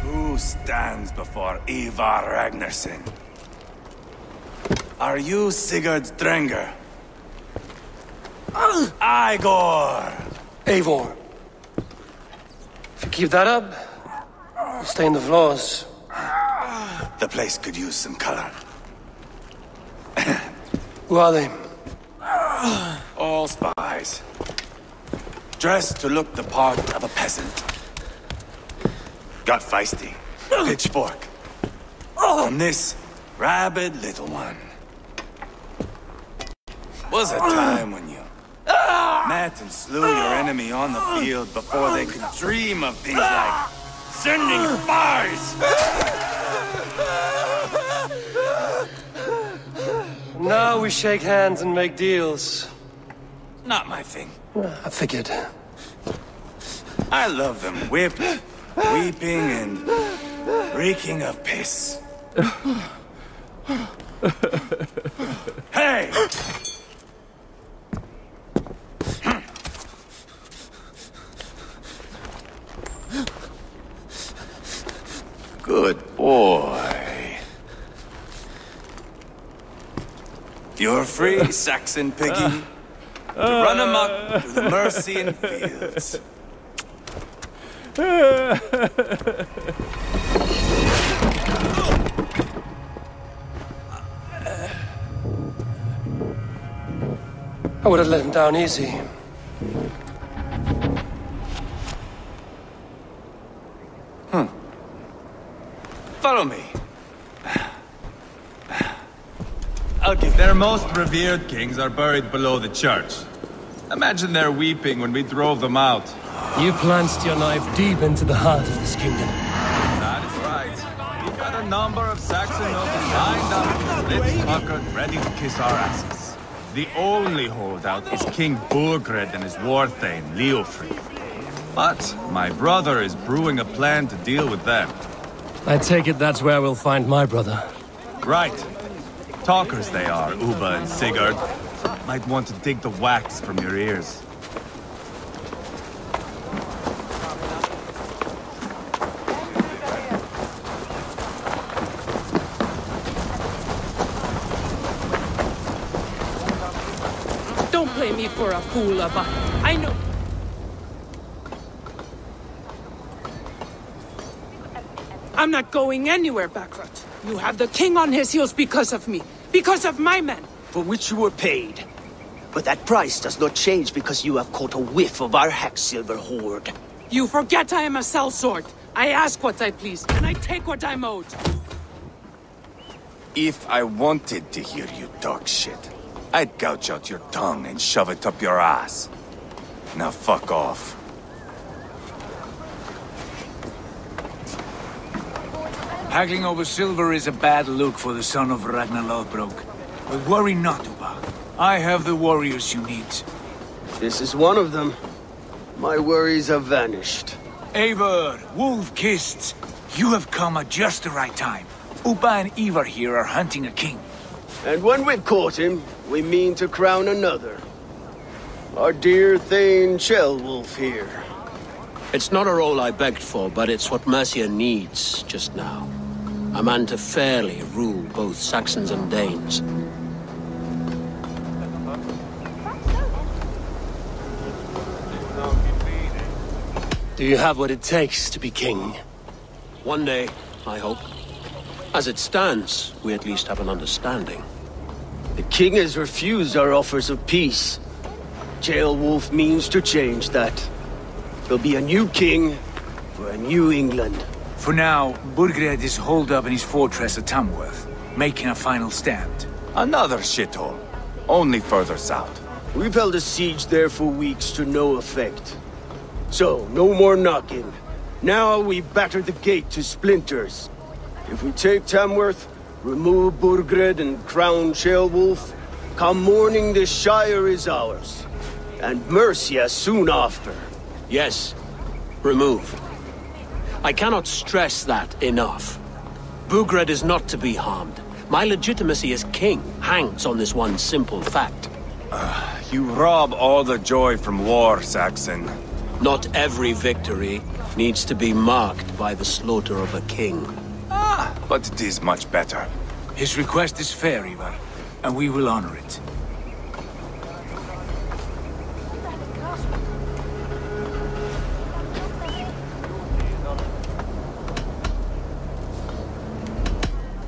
Who stands before Ivar Ragnarsson? Are you Sigurd Drenger? Igor! Eivor. If you keep that up, you'll stain the floors. The place could use some color. Who are they? All spies. Dressed to look the part of a peasant. Got feisty. Pitchfork. From this rabid little one. Was a time when you met and slew your enemy on the field before they could dream of things like sending spies! Now we shake hands and make deals. Not my thing. I figured. I love them whipped, weeping, and reeking of piss. Hey! Good boy. You're free, Saxon piggy. To run amok through the Mercian fields. I would have let him down easy. Follow me. I'll give their most revered kings are buried below the church. Imagine their weeping when we drove them out. You plunged your knife deep into the heart of this kingdom. That is right. We've got a number of Saxon nobles lined up, lips puckered, ready to kiss our asses. The only holdout is King Burgred and his war-thane, Leofric. But my brother is brewing a plan to deal with them. I take it that's where we'll find my brother. Right. Talkers they are, Uba and Sigurd. Might want to dig the wax from your ears. Don't play me for a fool, Abba. I know... I'm not going anywhere, Backrot. You have the king on his heels because of me. Because of my men. For which you were paid. But that price does not change because you have caught a whiff of our Hacksilver hoard. You forget I am a sellsword. I ask what I please, and I take what I'm owed. If I wanted to hear you talk shit, I'd gouge out your tongue and shove it up your ass. Now fuck off. Haggling over silver is a bad look for the son of Ragnar Lothbrok. But worry not, Uba. I have the warriors you need. This is one of them. My worries have vanished. Eivor, Wolf-Kissed, you have come at just the right time. Uba and Ivar here are hunting a king. And when we've caught him, we mean to crown another. Our dear Thane Ceolwulf here. It's not a role I begged for, but it's what Mercia needs just now. A man to fairly rule both Saxons and Danes. Do you have what it takes to be king? One day, I hope. As it stands, we at least have an understanding. The king has refused our offers of peace. Ceolwulf means to change that. There'll be a new king for a new England. For now, Burgred is holed up in his fortress at Tamworth, making a final stand. Another shithole. Only further south. We've held a siege there for weeks to no effect. So, no more knocking. Now we batter the gate to splinters. If we take Tamworth, remove Burgred and crown Ceolwulf, come morning the Shire is ours. And Mercia soon after. Yes, remove. I cannot stress that enough. Burgred is not to be harmed. My legitimacy as king hangs on this one simple fact. You rob all the joy from war, Saxon. Not every victory needs to be marked by the slaughter of a king. But it is much better. His request is fair, Ivar, and we will honor it.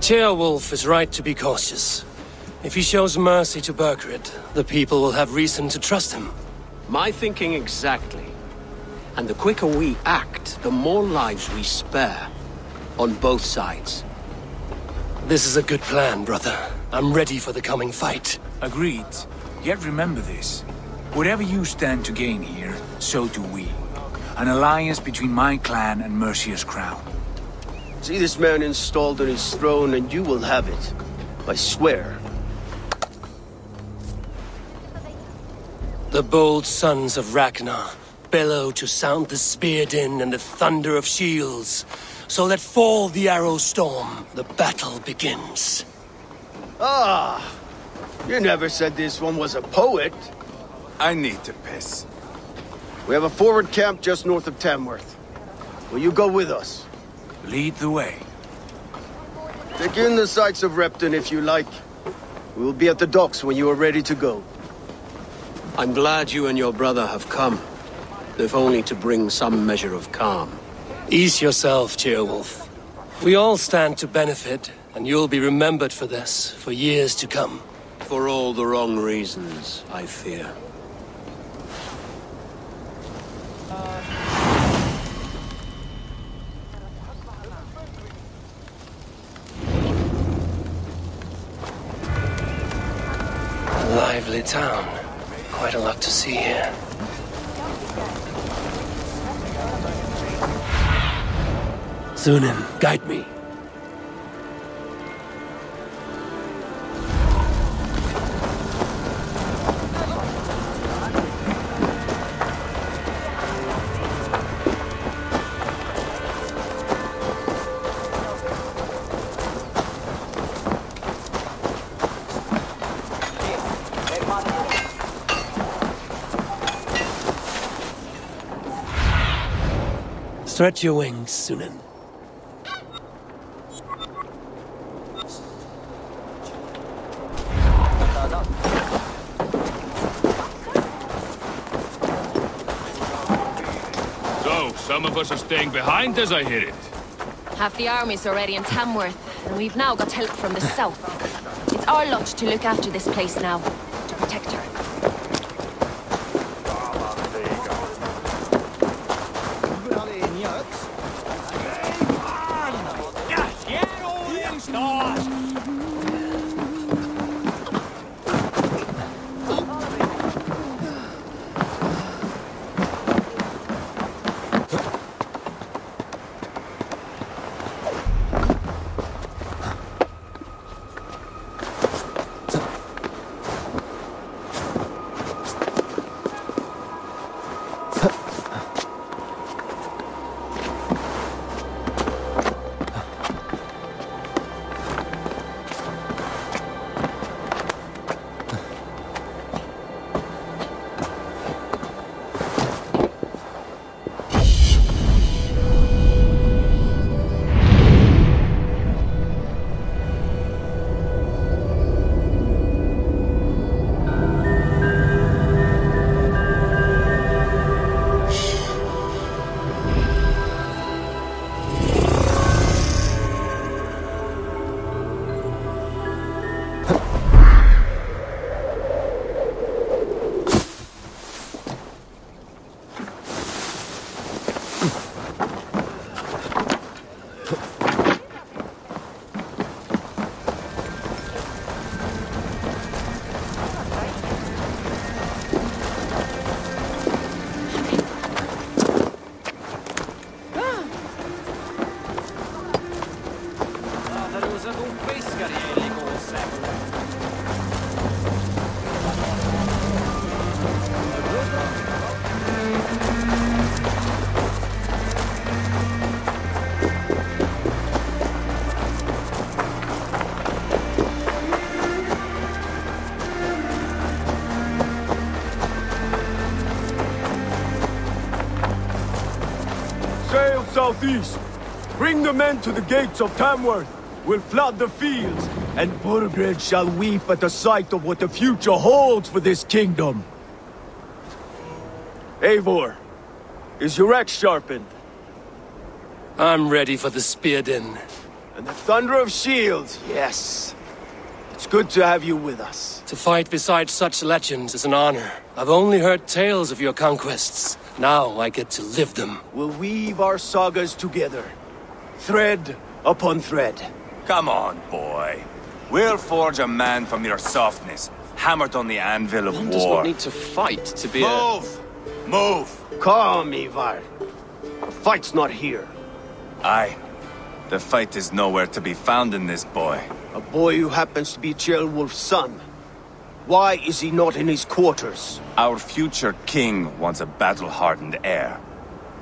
Ceolwulf is right to be cautious. If he shows mercy to Burgred, the people will have reason to trust him. My thinking exactly. And the quicker we act, the more lives we spare. On both sides. This is a good plan, brother. I'm ready for the coming fight. Agreed. Yet remember this. Whatever you stand to gain here, so do we. An alliance between my clan and Mercia's crown. See this man installed on his throne and you will have it. I swear. The bold sons of Ragnar bellow to sound the spear din and the thunder of shields. So let fall the arrow storm. The battle begins. Ah! You never said this one was a poet. I need to piss. We have a forward camp just north of Tamworth. Will you go with us? Lead the way. Take in the sights of Repton if you like. We will be at the docks when you are ready to go. I'm glad you and your brother have come. If only to bring some measure of calm. Ease yourself, Ceolwulf. We all stand to benefit, and you'll be remembered for this, for years to come. For all the wrong reasons, I fear. A lively town. Quite a lot to see here. Sunan, guide me. Stretch your wings, Sunan. So, some of us are staying behind as I hear it. Half the army's already in Tamworth, and we've now got help from the south. It's our lot to look after this place now, to protect her. southeast. Bring the men to the gates of Tamworth. We'll flood the fields, and Burgred shall weep at the sight of what the future holds for this kingdom. Eivor, is your axe sharpened? I'm ready for the spear din. And the thunder of shields, yes. It's good to have you with us. To fight beside such legends is an honor. I've only heard tales of your conquests. Now I get to live them. We'll weave our sagas together, thread upon thread. Come on, boy. We'll forge a man from your softness, hammered on the anvil of One war. does not need to fight to be Move! Move! Calm, Ivar. The fight's not here. Aye. The fight is nowhere to be found in this boy. A boy who happens to be Ceolwulf's son. Why is he not in his quarters? Our future king wants a battle-hardened heir.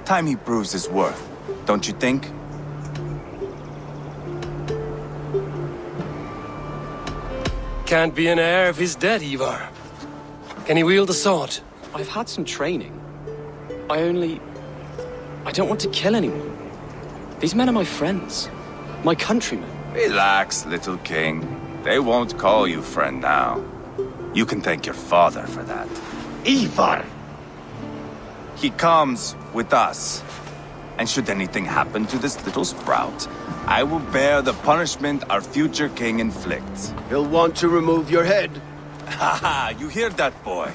Time he proves his worth, don't you think? Can't be an heir if he's dead, Ivar. Can he wield a sword? I've had some training. I don't want to kill anyone. These men are my friends. My countrymen. Relax, little king. They won't call you friend now. You can thank your father for that. Ivar! He comes with us. And should anything happen to this little sprout, I will bear the punishment our future king inflicts. He'll want to remove your head. Haha, you hear that, boy?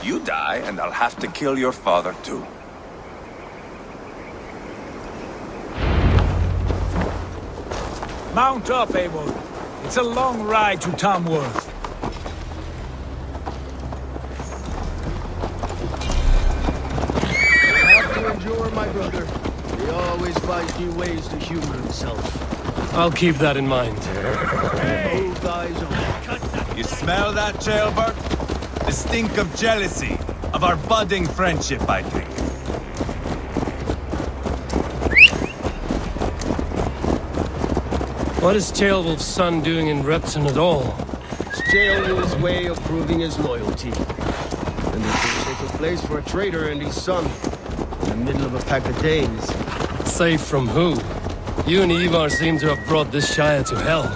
You die, and I'll have to kill your father, too. Mount up, Eivor. It's a long ride to Tamworth. You have to endure, my brother. He always finds new ways to humor himself. I'll keep that in mind. Both eyes open. You smell that, Ceolbert? The stink of jealousy, of our budding friendship, I think. What is Ceolwulf's son doing in Repton at all? It's Ceolwulf's way of proving his loyalty. And this is a safer place for a traitor and his son. In the middle of a pack of Danes. Safe from who? You and Ivar seem to have brought this Shire to hell.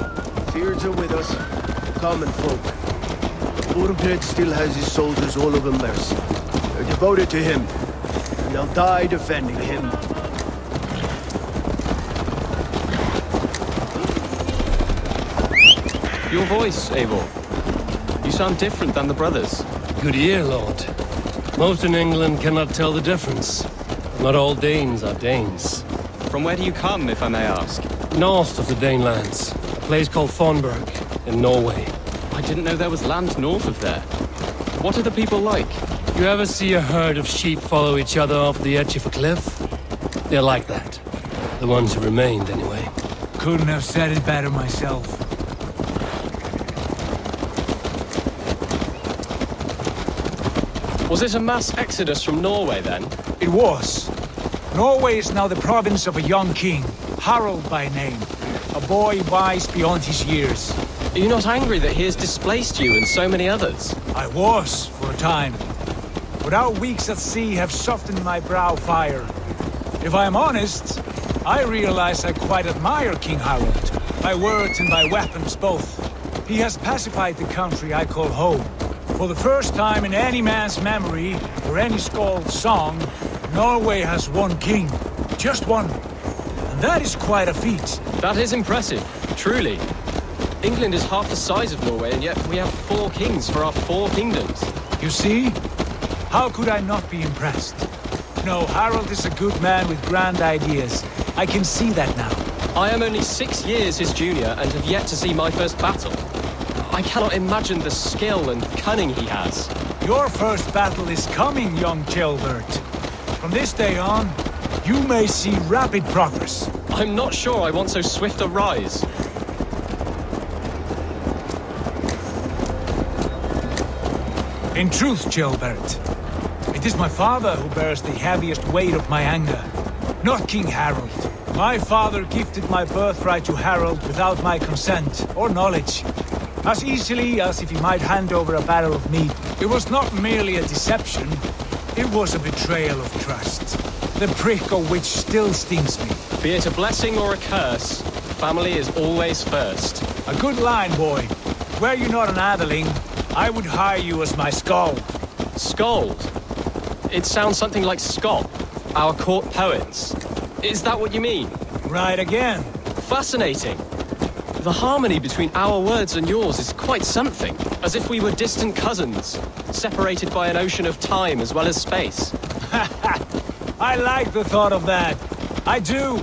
Fears are with us, common folk. Burgred still has his soldiers all over mercy. They're devoted to him, and they'll die defending him. Your voice, Eivor. You sound different than the brothers. Good ear, Lord. Most in England cannot tell the difference. Not all Danes are Danes. From where do you come, if I may ask? North of the Danelands. A place called Thornburg, in Norway. I didn't know there was land north of there. What are the people like? You ever see a herd of sheep follow each other off the edge of a cliff? They're like that. The ones who remained, anyway. Couldn't have said it better myself. Was it a mass exodus from Norway, then? It was. Norway is now the province of a young king, Harald by name. A boy wise beyond his years. Are you not angry that he has displaced you and so many others? I was, for a time. But our weeks at sea have softened my brow fire. If I am honest, I realize I quite admire King Harald. By words and by weapons both. He has pacified the country I call home. For the first time in any man's memory, or any skald's song, Norway has one king. Just one. And that is quite a feat. That is impressive, truly. England is half the size of Norway, and yet we have 4 kings for our 4 kingdoms. You see? How could I not be impressed? No, Harald is a good man with grand ideas. I can see that now. I am only 6 years his junior and have yet to see my first battle. I cannot imagine the skill and cunning he has. Your first battle is coming, young Ceolbert. From this day on, you may see rapid progress. I'm not sure I want so swift a rise. In truth, Ceolbert, it is my father who bears the heaviest weight of my anger, not King Harald. My father gifted my birthright to Harald without my consent or knowledge. As easily as if he might hand over a barrel of meat. It was not merely a deception, it was a betrayal of trust. the prick of which still stings me. Be it a blessing or a curse, family is always first. A good line, boy. Were you not an atheling, I would hire you as my skald. Skald? It sounds something like Scott, our court poets. Is that what you mean? Right again. Fascinating. The harmony between our words and yours is quite something. As if we were distant cousins, separated by an ocean of time as well as space. I like the thought of that. I do.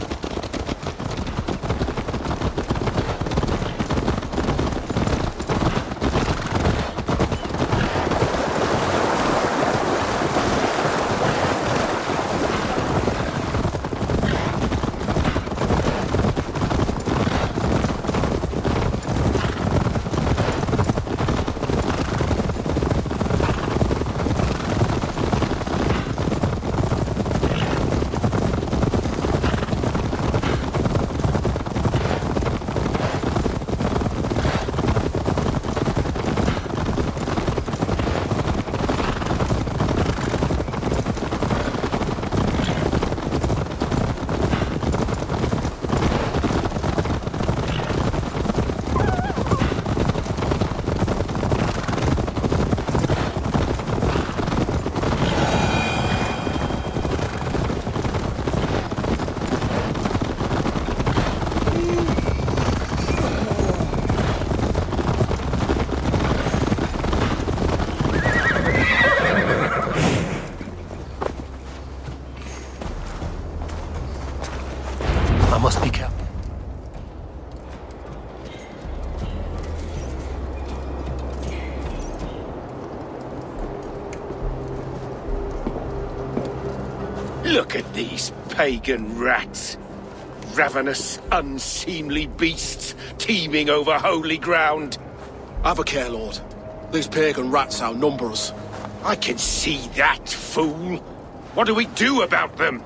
Must be careful. Look at these pagan rats. Ravenous, unseemly beasts teeming over holy ground. Have a care, Lord. These pagan rats outnumber us. I can see that, fool. What do we do about them?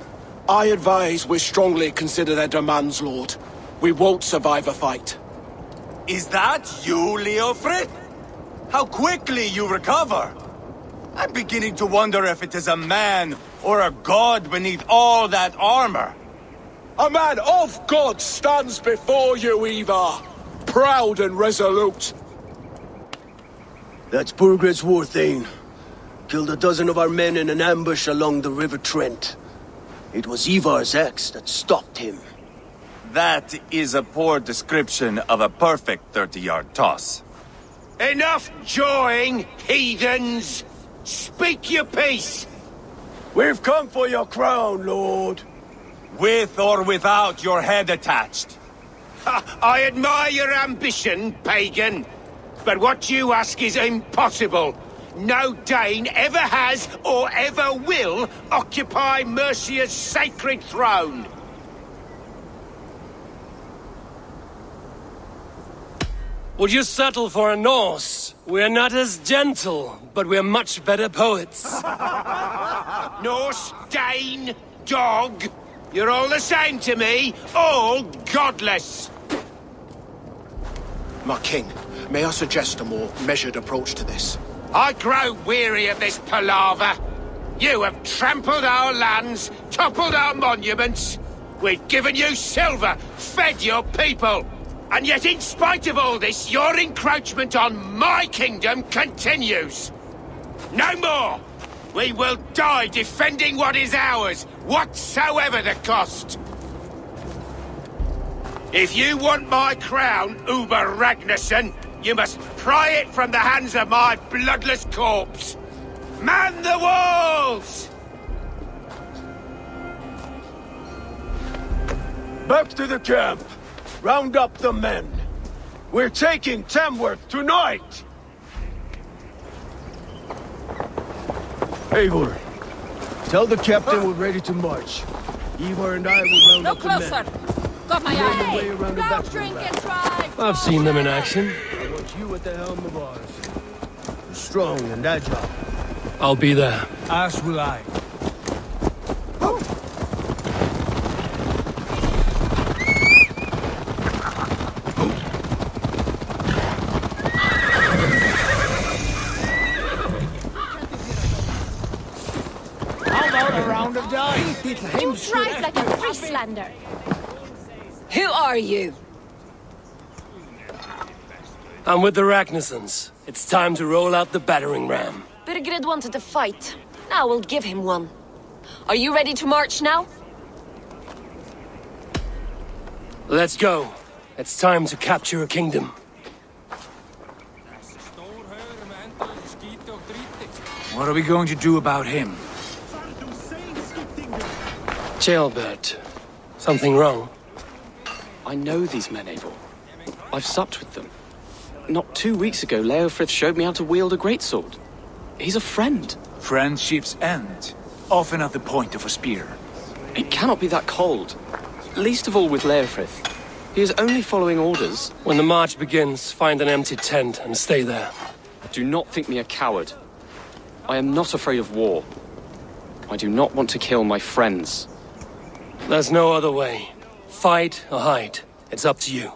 I advise we strongly consider their demands, Lord. We won't survive a fight. Is that you, Leofrid? How quickly you recover! I'm beginning to wonder if it is a man or a god beneath all that armor. A man of God stands before you, Ivar. Proud and resolute. That's Burgred's Warthane. Killed a dozen of our men in an ambush along the River Trent. It was Ivar's axe that stopped him. That is a poor description of a perfect 30-yard toss. Enough jawing, heathens! Speak your peace! We've come for your crown, Lord. With or without your head attached. I admire your ambition, pagan. But what you ask is impossible. No Dane ever has or ever will occupy Mercia's sacred throne. Would you settle for a Norse? We're not as gentle, but we're much better poets. Norse, Dane, dog. You're all the same to me. All godless. My king, may I suggest a more measured approach to this? I grow weary of this palaver. You have trampled our lands, toppled our monuments. We've given you silver, fed your people. And yet in spite of all this, your encroachment on my kingdom continues. No more! We will die defending what is ours, whatsoever the cost. If you want my crown, Uber Ragnarsson, you must pry it from the hands of my bloodless corpse. Man the walls! Back to the camp. Round up the men. We're taking Tamworth tonight! Eivor, tell the captain we're ready to march. Eivor and I will round up the men. No closer! Got my eye! Go drink and drive! I've seen them in action. I want you at the helm of ours. You're strong and agile. I'll be there. As will I. Hold another round of dice. You drive like a Frieslander. Who are you? I'm with the Ragnarsons. It's time to roll out the battering ram. Birgrid wanted to fight. Now we'll give him one. Are you ready to march now? Let's go. It's time to capture a kingdom. What are we going to do about him? Jailbird. Something wrong? I know these men, Eivor. I've supped with them. Not 2 weeks ago, Leofrith showed me how to wield a greatsword. He's a friend. Friendships end, often at the point of a spear. It cannot be that cold. Least of all with Leofrith. He is only following orders. When the march begins, find an empty tent and stay there. Do not think me a coward. I am not afraid of war. I do not want to kill my friends. There's no other way. Fight or hide. It's up to you.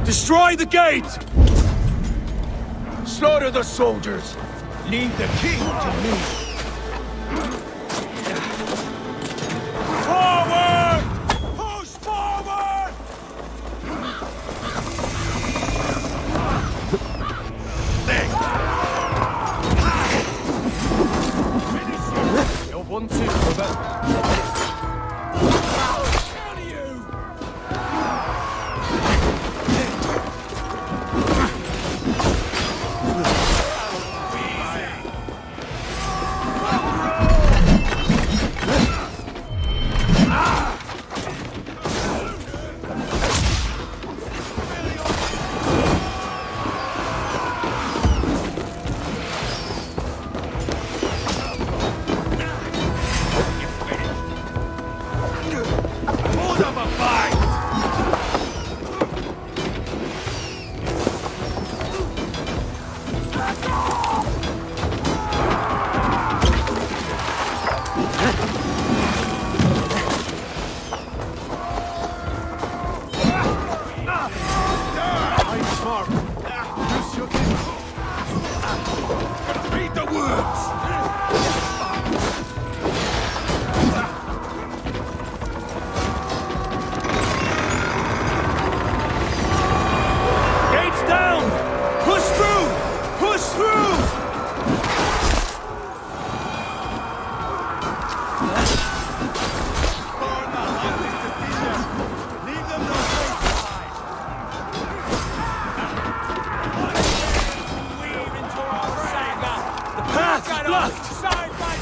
Destroy the gate! Slaughter the soldiers! Leave the king to me! Forward! Push forward! You're 1-2, Robert.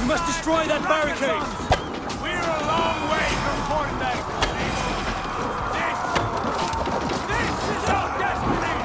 We must destroy that barricade! We're a long way from Thorndyke. This is our destiny!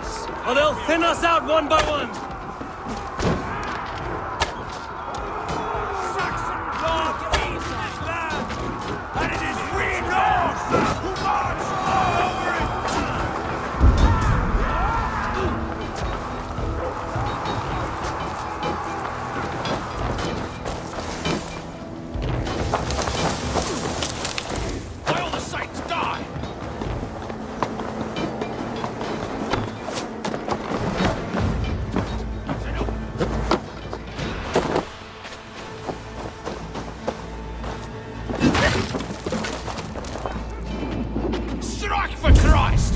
close, or they'll thin us out one by one! And it is we North who march all over it! By all the saints, die! Strike for Christ!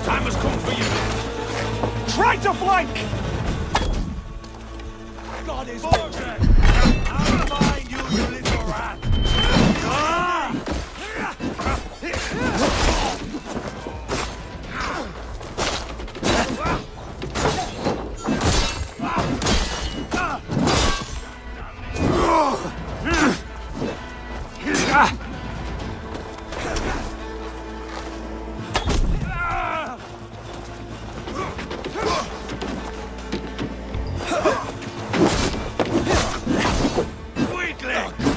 Time has come for you. Try to flank! God is with you. I'll find you, you little rat!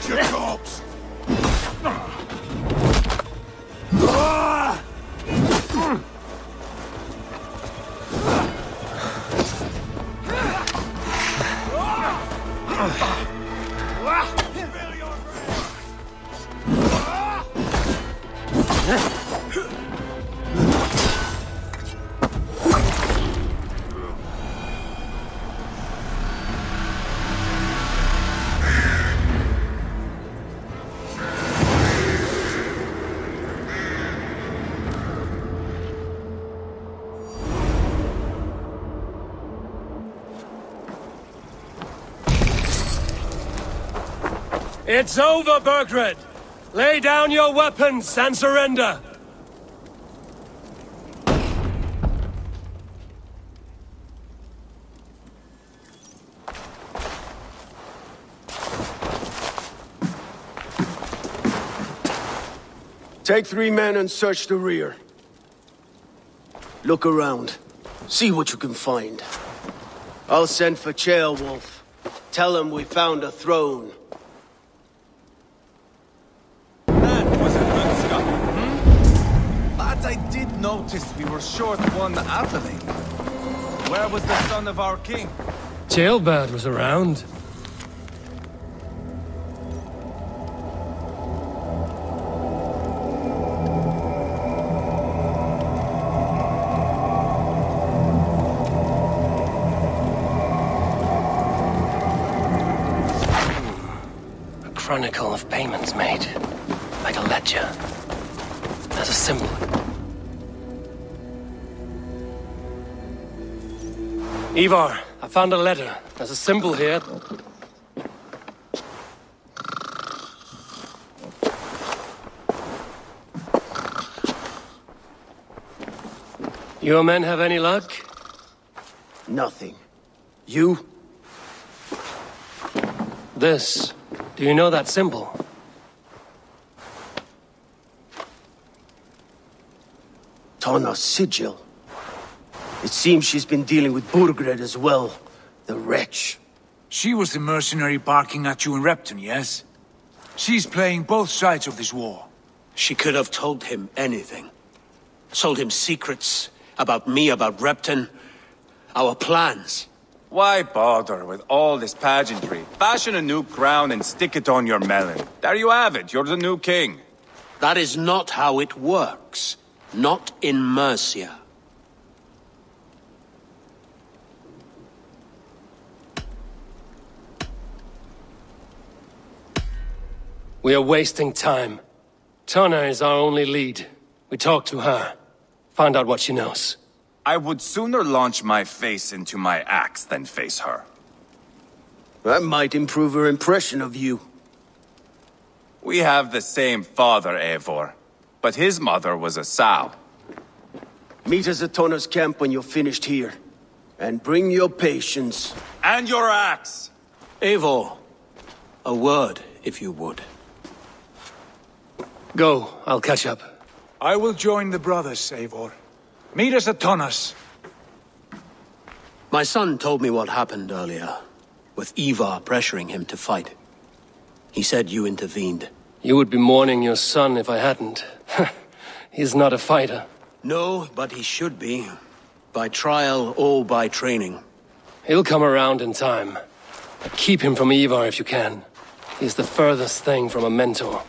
Jacobs! It's over, Burgred! Lay down your weapons and surrender! Take 3 men and search the rear. Look around. See what you can find. I'll send for Ceolwulf. Tell him we found a throne. That was a good scuffle, But I did notice we were short one athelate. Where was the son of our king? Ceolbert was around. Chronicle of payments made, like a ledger. There's a symbol. Ivar, I found a letter. There's a symbol here. Your men have any luck? Nothing. You? This. Do you know that symbol? Tana's sigil. It seems she's been dealing with Burgred as well. The wretch. She was the mercenary barking at you in Repton, yes? She's playing both sides of this war. She could have told him anything. Told him secrets about me, about Repton, our plans. Why bother with all this pageantry? Fashion a new crown and stick it on your melon. There you have it, you're the new king. That is not how it works. Not in Mercia. We are wasting time. Tana is our only lead. We talk to her. Find out what she knows. I would sooner launch my face into my axe than face her. That might improve her impression of you. We have the same father, Eivor, but his mother was a sow. Meet us at Tona's camp when you're finished here. And bring your patience. And your axe! Eivor, a word, if you would. Go, I'll catch up. I will join the brothers, Eivor. Meet us at Tona's. My son told me what happened earlier, with Ivar pressuring him to fight. He said you intervened. You would be mourning your son if I hadn't. He's not a fighter. No, but he should be. By trial or by training. He'll come around in time. But keep him from Ivar if you can. He's the furthest thing from a mentor.